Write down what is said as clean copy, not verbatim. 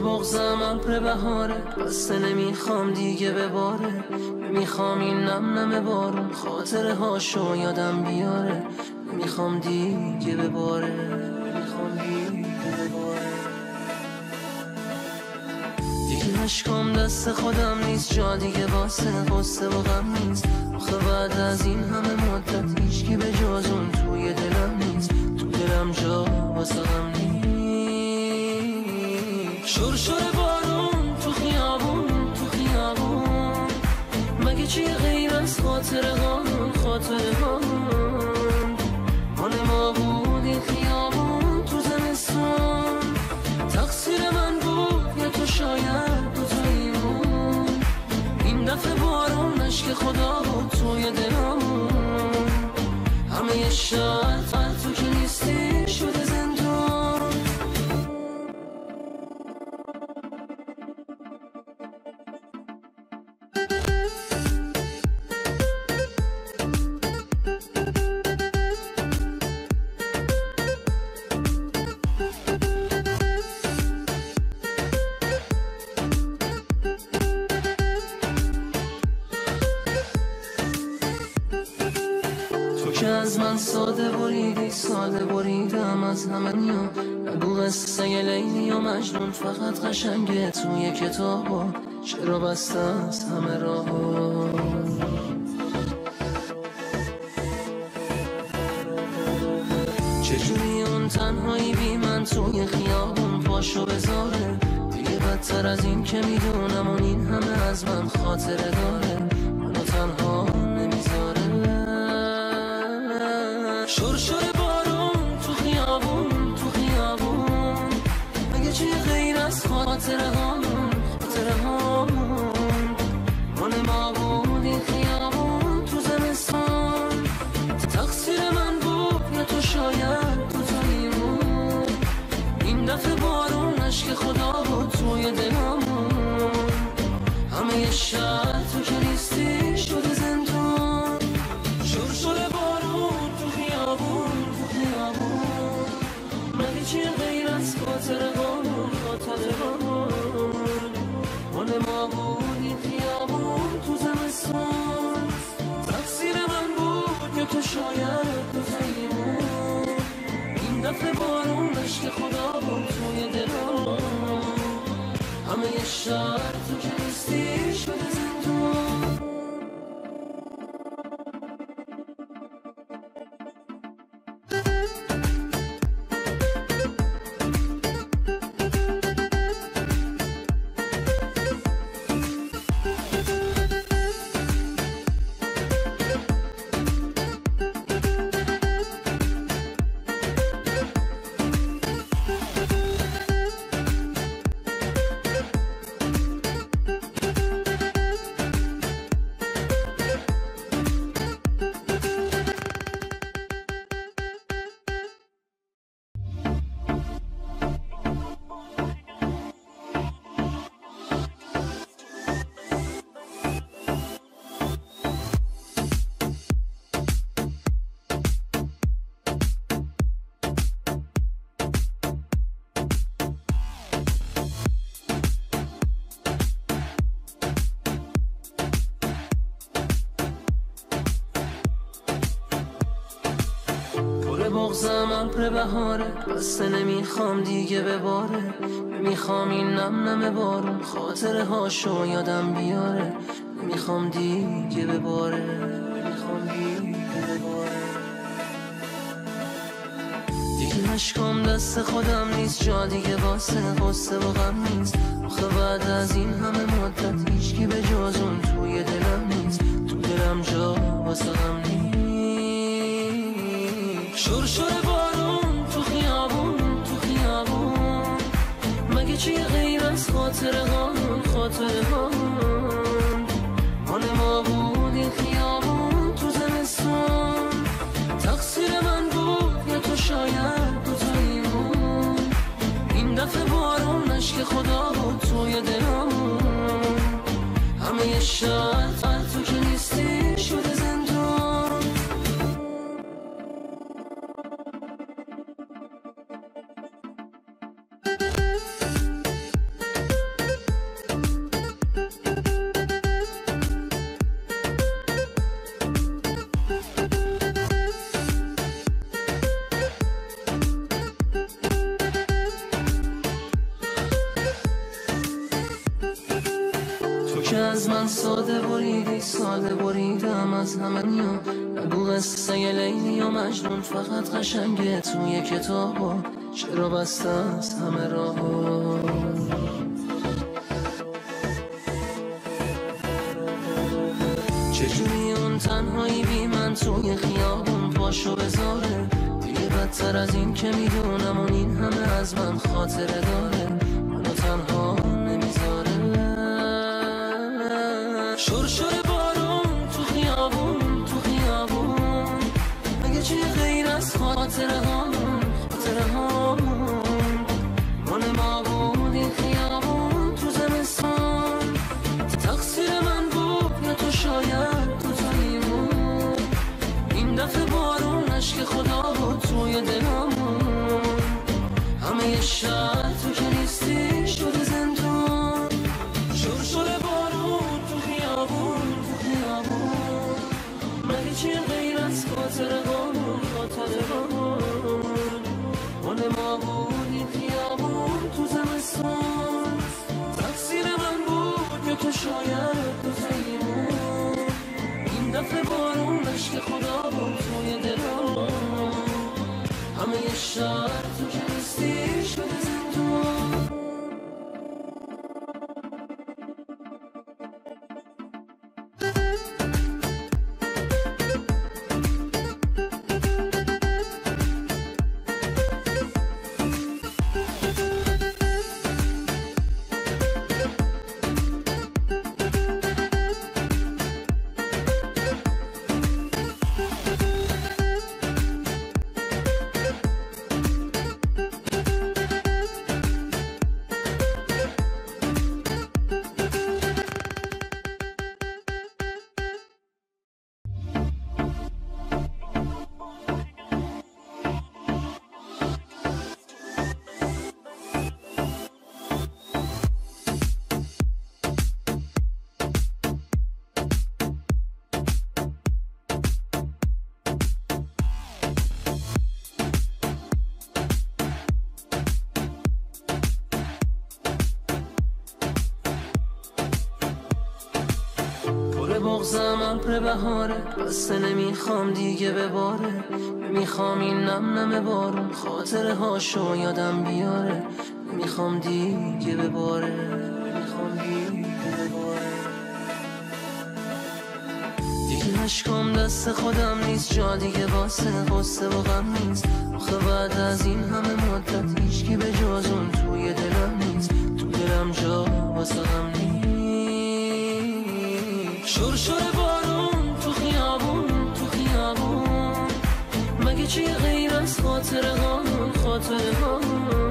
بغضم ابر بهاره، بسته نمیخوام دیگه بباره، نمیخوام این نم نم بارون خاطره هاشو یادم بیاره، نمیخوام دیگه بباره، نمیخوام دیگه بباره. دیگه اشکام دست خودم نیست، جا دیگه واسه غصه و غم نیست. آخه بعد از این همه مدت هیچکی به جز اون توی دلم نیست، تو دلم جا واسه غم نیست. شرشر بارون تو خیابون، تو خیابون، مگه چیه غیر از خاطره هامون، خاطره هامون. مال ما بود این خیابون تو زمستون، تقصیر من بود یا تو شاید دوتاییمون. این دفعه بارون عشق خدا بود توی دلمون، همه یه شهر تو که نیستی شده زندون. که از من ساده بریدی، ساده بریدم از همه نیا. نگو قصه لیلی و مجنون فقط قشنگه توی کتابا، چرا بسته از همه راه‌ها. چجوری اون تنهایی بی من توی خیابون پاشو بذاره، دیگه بدتر از این که میدونم اون این همه از من خاطره داره، منو تنها نمیذاره. شرشر بارون تو خیابون، تو خیابون، مگه چی غیر از خاطره هامون، خاطره هامون. مال ما بود این خیابون تو زمستون، تقصیر من بود یا تو شاید دوتاییمون. این دفعه بارون عشق خدا بود توی دلمون، همه یه شهر تو که نیستی شده زندون. شرشر بارون تو خیابون، تو خیابون، مگه چی غیر از خاطره هامون، خاطره هامون. مال ما بود این خیابون تو زمستون، تقصیر من بود یا تو شاید دوتاییمون. این دفعه بارون عشق خدا بود توی دلمون، همه یه شهر تو که نیستی شده زندون. بغضم ابر بهاره، بسته نمیخوام دیگه بباره، نمیخوام این نم نم بارون خاطره هاشو یادم بیاره، نمیخوام دیگه بباره، نمیخوام دیگه بباره. دیگه اشکام دست خودم نیست، جا دیگه واسه غصه و غم نیست. آخه بعد از این همه مدت هیچکی به جز اون توی دلم نیست، تو دلم جا واسه غم نیست. شرشر بارون تو خیابون، تو خیابون، مگه چیه غیر از خاطره هامون، خاطره هامون. مال ما بود این خیابون تو زمستون، تقصیر من بود یا تو شاید دوتاییمون. این دفعه بارون عشق خدا بود توی دلم، شهر تو که نیستی شده زندان. تو که از من ساده بریدی، ساده بریدم از همه نیا. نگو قصه لیلی و مجنون فقط قشنگه توی کتابا. چرا بسته از همه راه‌ها؟ چجوری اون تنهایی بی من توی خیابون پاشو بذاره؟ دیگه بدتر از این که میدونم اون این همه از من خاطره داره، منو تنها نمیذاره. شرشر بارون تو خیابون، تو خیابون، مگه چی غیر از خاطره هامون، خاطره هامون. مال ما بود این خیابون تو زمستان، تقصیر من بود یا تو شاید تو تاییمون. این دفعه بارون عشق خدا بود توی دلمون. همه شهر تو که نیستی شده زندان. شرشر بارون تو خیابون، تو خیابون، مگه چی غیر از خاطره هامون، خاطره هامون. مال ما بود این خیابون تو زمستان، تقصیر من بود یا تو شاید تو تاییمون. این دفعه بارون عشق خدا بود توی دلمون. همه شهر تو که نیستی شده زندان. بغضم ابر بهاره، بسته نمیخوام دیگه بباره. نمیخوام این نم نم بارون خاطره هاشو یادم بیاره. نمیخوام دیگه بباره، نمیخوام دیگه بباره. دیگه عشقام دست خودم نیست، جا دیگه واسه غصه و غم نیست. آخه بعد از این همه مدت هیچکی به جز اون توی دلم نیست. تو دلم جا واسه غم نیست. شرشر بارون تو خیابون، تو خیابون، مگه چی غیر از خاطره هامون، خاطره هامون.